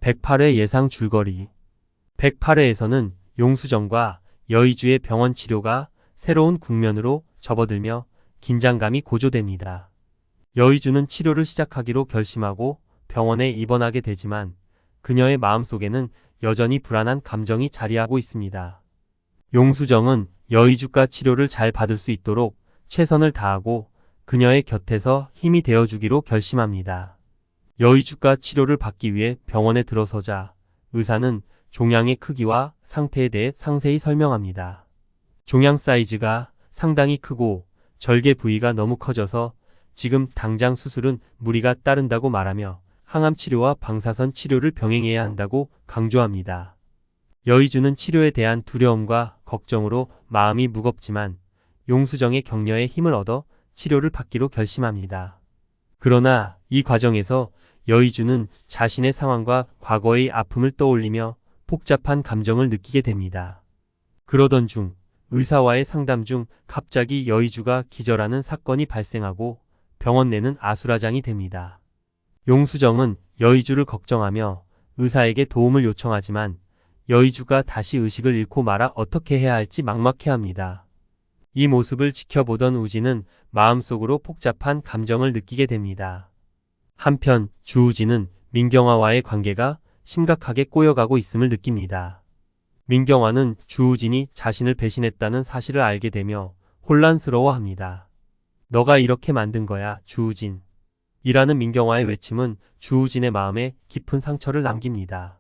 108회 예상 줄거리. 108회에서는 용수정과 여의주의 병원 치료가 새로운 국면으로 접어들며 긴장감이 고조됩니다. 여의주는 치료를 시작하기로 결심하고 병원에 입원하게 되지만 그녀의 마음속에는 여전히 불안한 감정이 자리하고 있습니다. 용수정은 여의주가 치료를 잘 받을 수 있도록 최선을 다하고 그녀의 곁에서 힘이 되어주기로 결심합니다. 여의주가 치료를 받기 위해 병원에 들어서자 의사는 종양의 크기와 상태에 대해 상세히 설명합니다. 종양 사이즈가 상당히 크고 절개 부위가 너무 커져서 지금 당장 수술은 무리가 따른다고 말하며 항암 치료와 방사선 치료를 병행해야 한다고 강조합니다. 여의주는 치료에 대한 두려움과 걱정으로 마음이 무겁지만 용수정의 격려에 힘을 얻어 치료를 받기로 결심합니다. 그러나 이 과정에서 여의주는 자신의 상황과 과거의 아픔을 떠올리며 복잡한 감정을 느끼게 됩니다. 그러던 중 의사와의 상담 중 갑자기 여의주가 기절하는 사건이 발생하고 병원 내는 아수라장이 됩니다. 용수정은 여의주를 걱정하며 의사에게 도움을 요청하지만 여의주가 다시 의식을 잃고 말아 어떻게 해야 할지 막막해합니다. 이 모습을 지켜보던 우진은 마음속으로 복잡한 감정을 느끼게 됩니다. 한편 주우진은 민경화와의 관계가 심각하게 꼬여가고 있음을 느낍니다. 민경화는 주우진이 자신을 배신했다는 사실을 알게 되며 혼란스러워합니다. 너가 이렇게 만든 거야, 주우진. 이라는 민경화의 외침은 주우진의 마음에 깊은 상처를 남깁니다.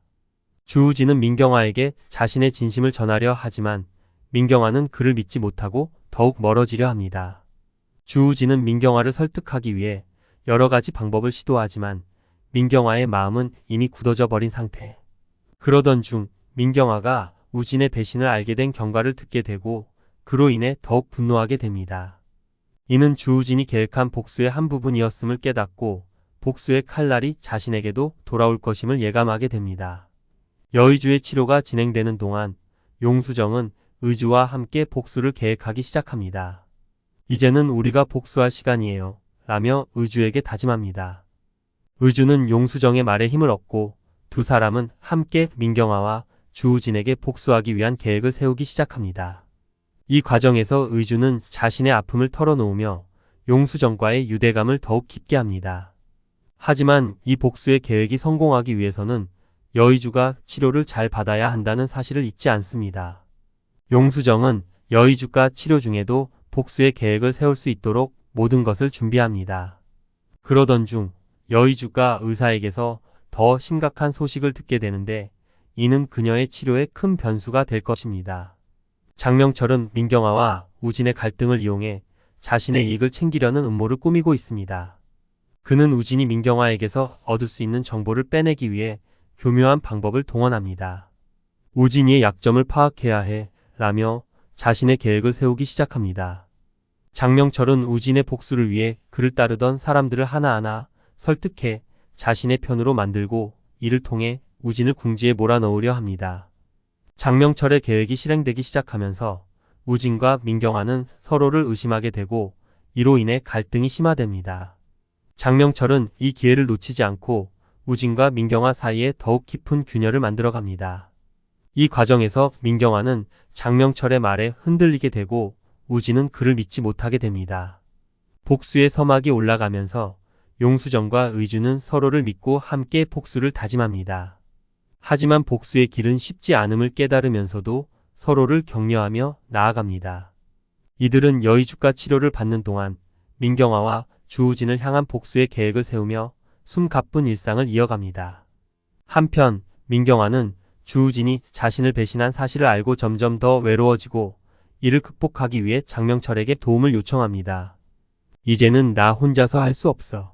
주우진은 민경화에게 자신의 진심을 전하려 하지만 민경화는 그를 믿지 못하고 더욱 멀어지려 합니다. 주우진은 민경화를 설득하기 위해 여러 가지 방법을 시도하지만 민경화의 마음은 이미 굳어져 버린 상태. 그러던 중 민경화가 우진의 배신을 알게 된 경과를 듣게 되고 그로 인해 더욱 분노하게 됩니다. 이는 주우진이 계획한 복수의 한 부분이었음을 깨닫고 복수의 칼날이 자신에게도 돌아올 것임을 예감하게 됩니다. 여의주의 치료가 진행되는 동안 용수정은 의주와 함께 복수를 계획하기 시작합니다. 이제는 우리가 복수할 시간이에요. 라며 의주에게 다짐합니다. 의주는 용수정의 말에 힘을 얻고 두 사람은 함께 민경화와 주우진에게 복수하기 위한 계획을 세우기 시작합니다. 이 과정에서 의주는 자신의 아픔을 털어놓으며 용수정과의 유대감을 더욱 깊게 합니다. 하지만 이 복수의 계획이 성공하기 위해서는 여의주가 치료를 잘 받아야 한다는 사실을 잊지 않습니다. 용수정은 여의주가 치료 중에도 복수의 계획을 세울 수 있도록 모든 것을 준비합니다. 그러던 중 여의주가 의사에게서 더 심각한 소식을 듣게 되는데 이는 그녀의 치료에 큰 변수가 될 것입니다. 장명철은 민경화와 우진의 갈등을 이용해 자신의 이익을 챙기려는 음모를 꾸미고 있습니다. 그는 우진이 민경화에게서 얻을 수 있는 정보를 빼내기 위해 교묘한 방법을 동원합니다. 우진이의 약점을 파악해야 해 라며 자신의 계획을 세우기 시작합니다. 장명철은 우진의 복수를 위해 그를 따르던 사람들을 하나하나 설득해 자신의 편으로 만들고 이를 통해 우진을 궁지에 몰아넣으려 합니다. 장명철의 계획이 실행되기 시작하면서 우진과 민경화는 서로를 의심하게 되고 이로 인해 갈등이 심화됩니다. 장명철은 이 기회를 놓치지 않고 우진과 민경화 사이에 더욱 깊은 균열을 만들어갑니다. 이 과정에서 민경화는 장명철의 말에 흔들리게 되고 우진은 그를 믿지 못하게 됩니다. 복수의 서막이 올라가면서 용수정과 의주는 서로를 믿고 함께 복수를 다짐합니다. 하지만 복수의 길은 쉽지 않음을 깨달으면서도 서로를 격려하며 나아갑니다. 이들은 여의주가 치료를 받는 동안 민경화와 주우진을 향한 복수의 계획을 세우며 숨가쁜 일상을 이어갑니다. 한편 민경화는 주우진이 자신을 배신한 사실을 알고 점점 더 외로워지고 이를 극복하기 위해 장명철에게 도움을 요청합니다. 이제는 나 혼자서 할 수 없어.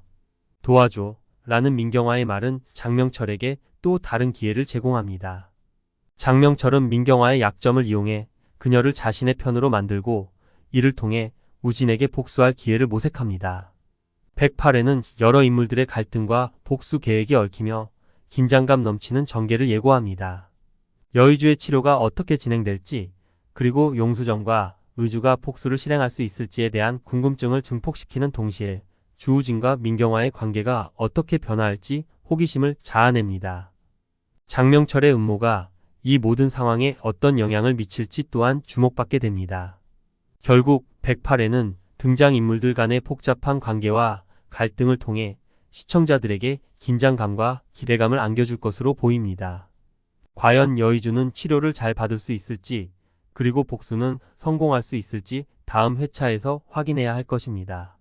도와줘. 라는 민경화의 말은 장명철에게 또 다른 기회를 제공합니다. 장명철은 민경화의 약점을 이용해 그녀를 자신의 편으로 만들고 이를 통해 우진에게 복수할 기회를 모색합니다. 108회는 여러 인물들의 갈등과 복수 계획이 얽히며 긴장감 넘치는 전개를 예고합니다. 여의주의 치료가 어떻게 진행될지 그리고 용수정과 의주가 복수를 실행할 수 있을지에 대한 궁금증을 증폭시키는 동시에 주우진과 민경화의 관계가 어떻게 변화할지 호기심을 자아냅니다. 장명철의 음모가 이 모든 상황에 어떤 영향을 미칠지 또한 주목받게 됩니다. 결국 108회는 등장인물들 간의 복잡한 관계와 갈등을 통해 시청자들에게 긴장감과 기대감을 안겨줄 것으로 보입니다. 과연 여의주는 치료를 잘 받을 수 있을지, 그리고 복수는 성공할 수 있을지 다음 회차에서 확인해야 할 것입니다.